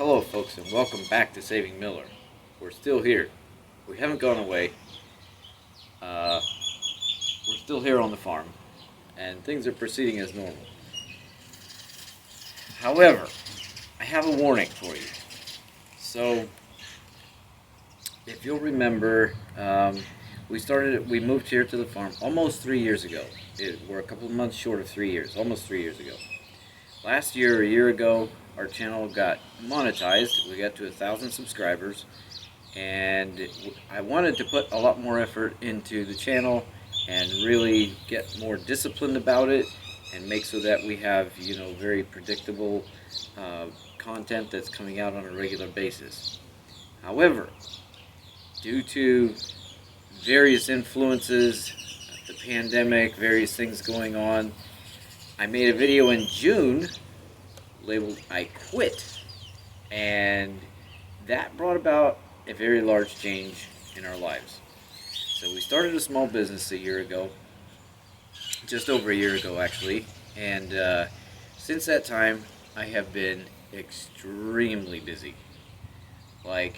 Hello, folks, and welcome back to Saving Miller. We're still here. We haven't gone away. We're still here on the farm, and things are proceeding as normal. However, I have a warning for you. So, if you'll remember, we moved here to the farm almost 3 years ago. We're a couple of months short of 3 years, almost 3 years ago. Last year, or a year ago, our channel got monetized. We got to 1,000 subscribers, and I wanted to put a lot more effort into the channel and really get more disciplined about it and make so that we have, very predictable content that's coming out on a regular basis. However, due to various influences, the pandemic, various things going on, I made a video in June labeled I Quit, and that brought about a very large change in our lives. So we started a small business a year ago, just over a year ago actually, and since that time I have been extremely busy, like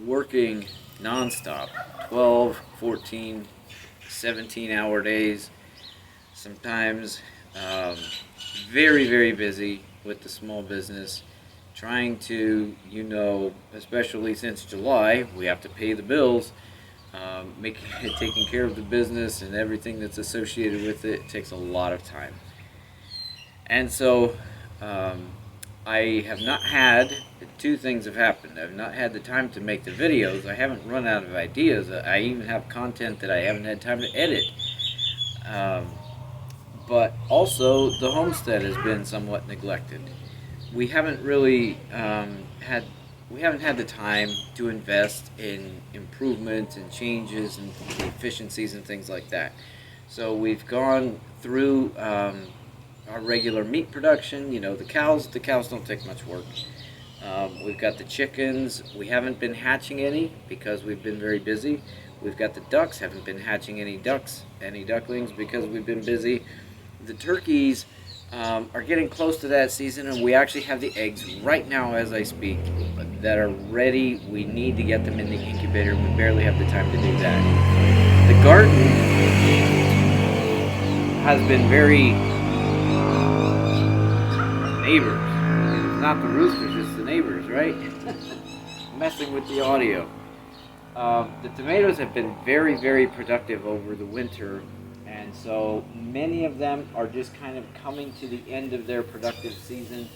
working non-stop, 12, 14, 17-hour days, sometimes very, very busy with the small business, trying to, especially since July, we have to pay the bills, taking care of the business and everything that's associated with it takes a lot of time. And so I have not had, two things have happened. I've not had the time to make the videos. I haven't run out of ideas. I even have content that I haven't had time to edit. But also the homestead has been somewhat neglected. We haven't really had the time to invest in improvements and changes and efficiencies and things like that. So we've gone through our regular meat production. The cows don't take much work. We've got the chickens. We haven't been hatching any because we've been very busy. We've got the ducks. Haven't been hatching any ducklings because we've been busy. The turkeys are getting close to that season, and we actually have the eggs right now as I speak that are ready. We need to get them in the incubator. We barely have the time to do that. The garden has been very neighbors. It's not the roosters, it's the neighbors, right? Messing with the audio. The tomatoes have been very, very productive over the winter, and so many of them are just kind of coming to the end of their productive season.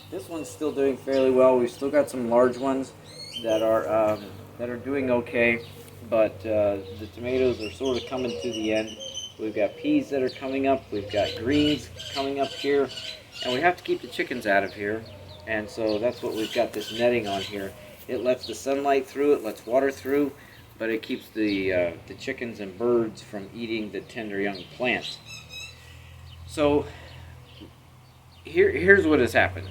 This one's still doing fairly well. We've still got some large ones that are doing okay, but the tomatoes are sort of coming to the end. We've got peas that are coming up. We've got greens coming up here, and we have to keep the chickens out of here, and so that's what we've got this netting on here. It lets the sunlight through, it lets water through, but it keeps the chickens and birds from eating the tender young plants. So here's what has happened.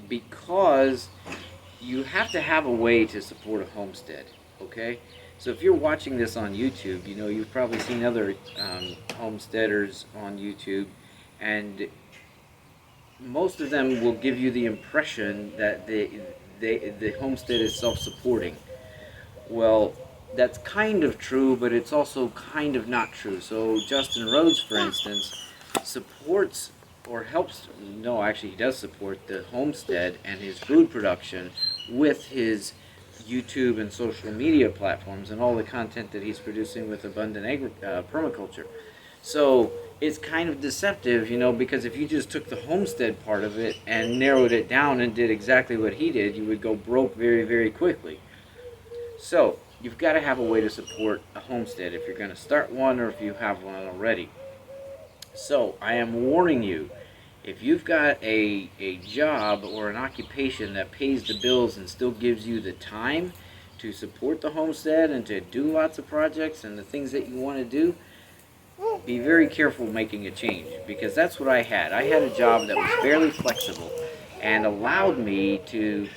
Because you have to have a way to support a homestead, okay? So if you're watching this on YouTube, you've probably seen other homesteaders on YouTube, and most of them will give you the impression that the homestead is self-supporting. Well, that's kind of true, but it's also kind of not true. So Justin Rhodes, for instance, supports or helps, no, actually he does support the homestead and his food production with his YouTube and social media platforms and all the content that he's producing with Abundant Permaculture. So it's kind of deceptive, because if you just took the homestead part of it and narrowed it down and did exactly what he did, you would go broke very, very quickly. So you've got to have a way to support a homestead if you're going to start one or if you have one already. So I am warning you, if you've got a job or an occupation that pays the bills and still gives you the time to support the homestead and to do lots of projects and the things that you want to do, be very careful making a change, because that's what I had. I had a job that was fairly flexible and allowed me to,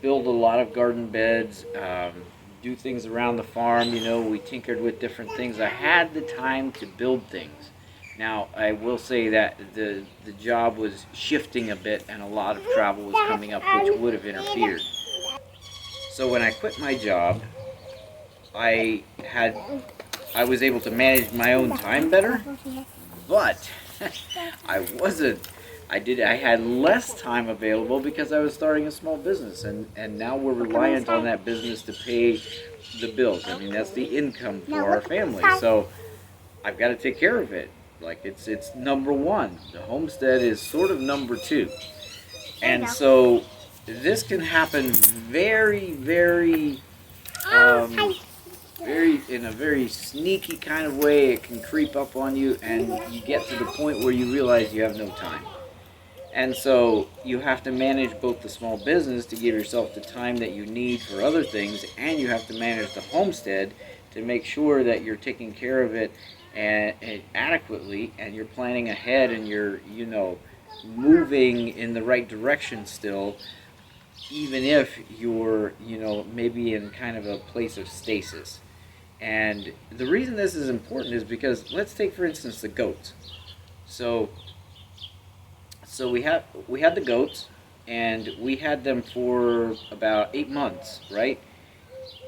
build a lot of garden beds, do things around the farm. We tinkered with different things. I had the time to build things. Now, I will say that the job was shifting a bit and a lot of travel was coming up, which would have interfered. So when I quit my job, I had I was able to manage my own time better, but I wasn't. I had less time available because I was starting a small business, and now we're reliant on that business to pay the bills. I mean, that's the income for our family. So I've got to take care of it. Like it's number one. The homestead is sort of number two. And so this can happen very in a very sneaky kind of way. It can creep up on you, and you get to the point where you realize you have no time. And so you have to manage both the small business to give yourself the time that you need for other things, and you have to manage the homestead to make sure that you're taking care of it and adequately, and you're planning ahead, and you're moving in the right direction still, even if you're maybe in kind of a place of stasis. And the reason this is important is because, let's take for instance the goats. So we had the goats, and we had them for about 8 months, right?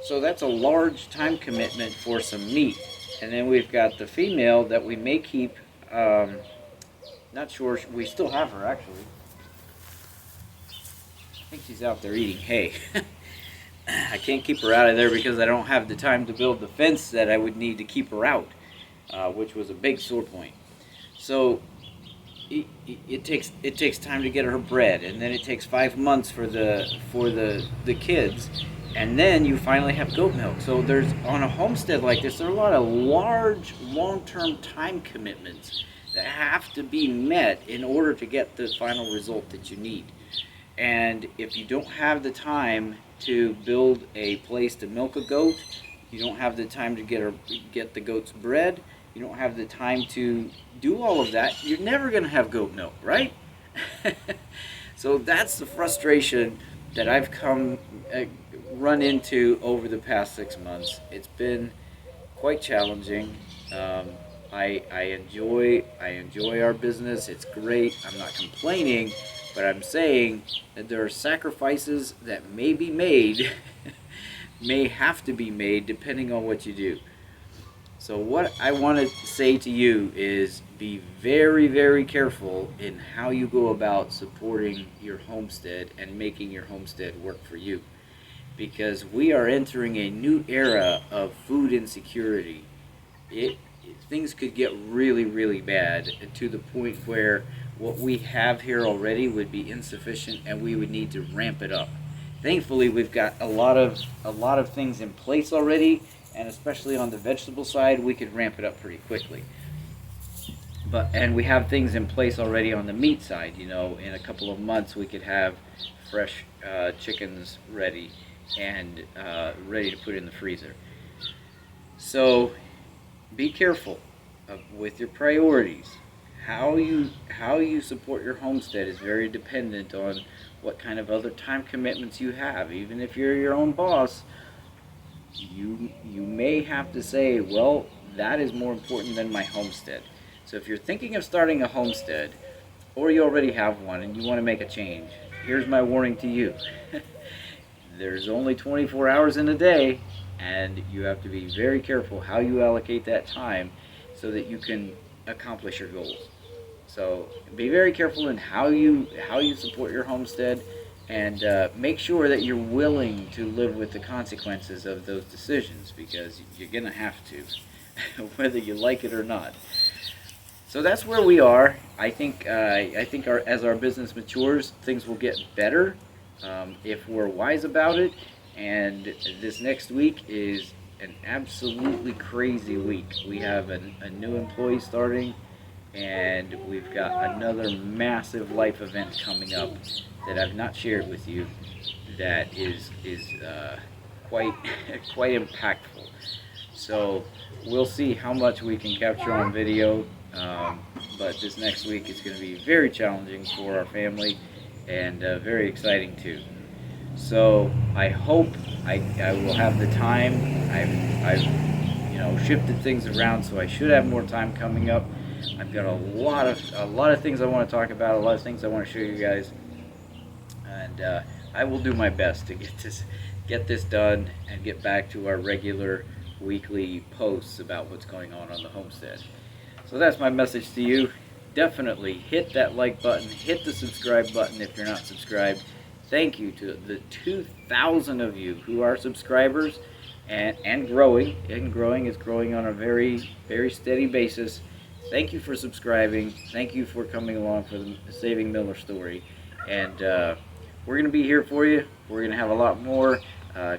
So that's a large time commitment for some meat. And then we've got the female that we may keep. Not sure, we still have her actually. I think she's out there eating hay. I can't keep her out of there because I don't have the time to build the fence that I would need to keep her out, which was a big sore point. So it takes time to get her bred, and then it takes 5 months for the kids, and then you finally have goat milk. So there's, on a homestead like this, there are a lot of large long-term time commitments that have to be met in order to get the final result that you need. And if you don't have the time to build a place to milk a goat, you don't have the time to get the goats bred, you don't have the time to do all of that, you're never going to have goat milk, right? So that's the frustration that I've run into over the past 6 months. It's been quite challenging. I enjoy our business. It's great. I'm not complaining, but I'm saying that there are sacrifices that may be made, may have to be made, depending on what you do. So what I want to say to you is, be very, very careful in how you go about supporting your homestead and making your homestead work for you. Because we are entering a new era of food insecurity. Things could get really, really bad, to the point where what we have here already would be insufficient and we would need to ramp it up. Thankfully, we've got a lot of things in place already, and especially on the vegetable side, we could ramp it up pretty quickly. And we have things in place already on the meat side. In a couple of months we could have fresh chickens ready and ready to put in the freezer. So be careful with your priorities. How you support your homestead is very dependent on what kind of other time commitments you have. Even if you're your own boss, you may have to say, well, that is more important than my homestead. So if you're thinking of starting a homestead, or you already have one and you want to make a change, here's my warning to you. There's only 24 hours in a day, and you have to be very careful how you allocate that time so that you can accomplish your goals. So be very careful in how you support your homestead, and make sure that you're willing to live with the consequences of those decisions, because you're gonna have to, whether you like it or not. So that's where we are. I think as our business matures, things will get better if we're wise about it. And this next week is an absolutely crazy week. We have a new employee starting, and we've got another massive life event coming up that I've not shared with you that is quite impactful. So we'll see how much we can capture on video, but this next week is going to be very challenging for our family, and very exciting too. So I hope I will have the time. I've shifted things around, so I should have more time coming up. I've got a lot of things I want to talk about, a lot of things I want to show you guys, and I will do my best to get this done and get back to our regular weekly posts about what's going on the homestead. So that's my message to you. Definitely hit that like button, hit the subscribe button if you're not subscribed. Thank you to the 2,000 of you who are subscribers and growing. It's growing on a very, very steady basis. Thank you for subscribing. Thank you for coming along for the Saving Miller story. And we're going to be here for you. We're going to have a lot more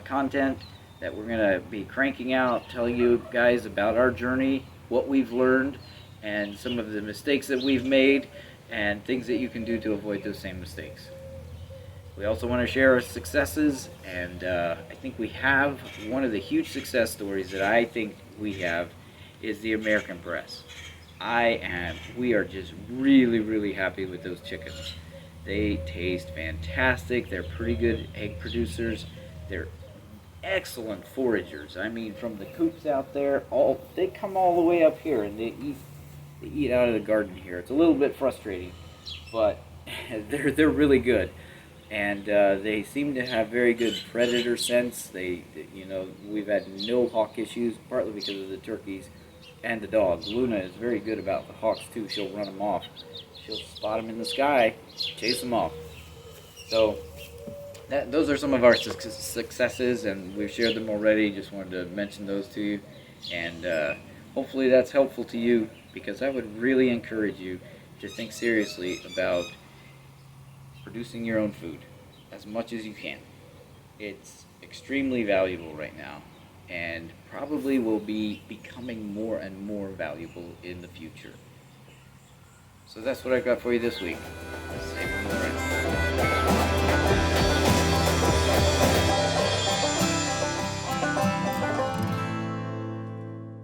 content that we're going to be cranking out, telling you guys about our journey, what we've learned, and some of the mistakes that we've made, and things that you can do to avoid those same mistakes. We also want to share our successes, and I think we have one of the huge success stories that I think we have is the American breast. We are just really, really happy with those chickens. They taste fantastic. They're pretty good egg producers. They're excellent foragers. I mean, from the coops out there, they come all the way up here and they eat out of the garden here. It's a little bit frustrating, but they're really good, and they seem to have very good predator sense. We've had no hawk issues, partly because of the turkeys and the dog. Luna is very good about the hawks too. She'll run them off. She'll spot them in the sky, chase them off. So those are some of our successes, and we've shared them already. Just wanted to mention those to you, and hopefully that's helpful to you, because I would really encourage you to think seriously about producing your own food as much as you can. It's extremely valuable right now, and probably will be becoming more and more valuable in the future. So that's what I got for you this week.